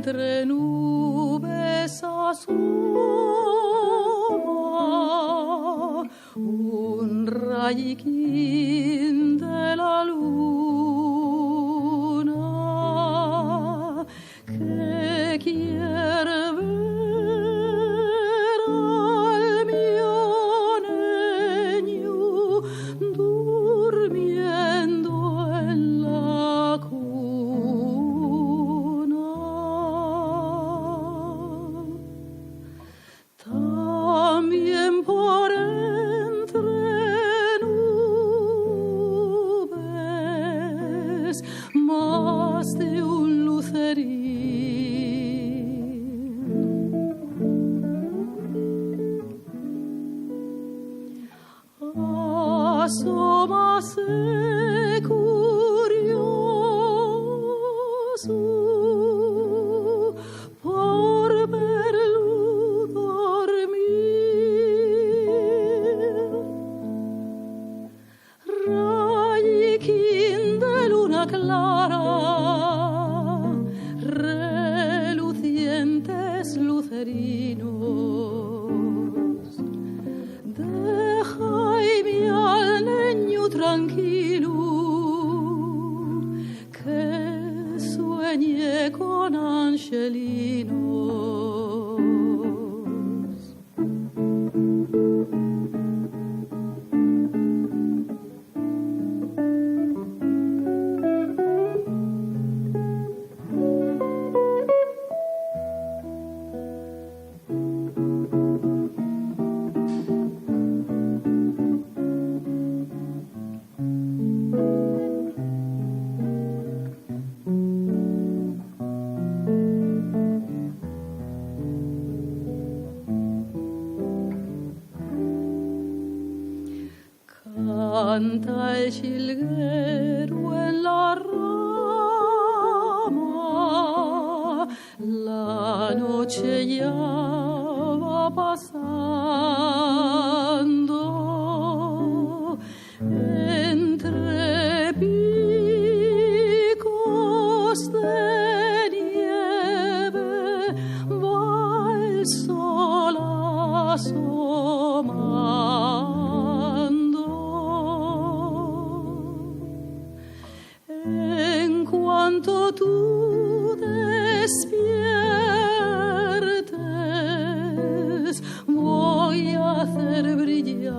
entre nubes asoma un rayiquín de la luna que quiere ver al mioneño durmiendo en la cuna. También por entre nubes más de un lucerín asómase curioso por verlo dormir. Rayiquín de luna clara, relucientes lucerinos, deja-me al niño tranquilo que sueñe con angelinos. Canta el jilguero en la rama, la noche ya va pasando entre picos de nieve, va el sol asomando. En cuanto tú despiertes, voy a hacer brillar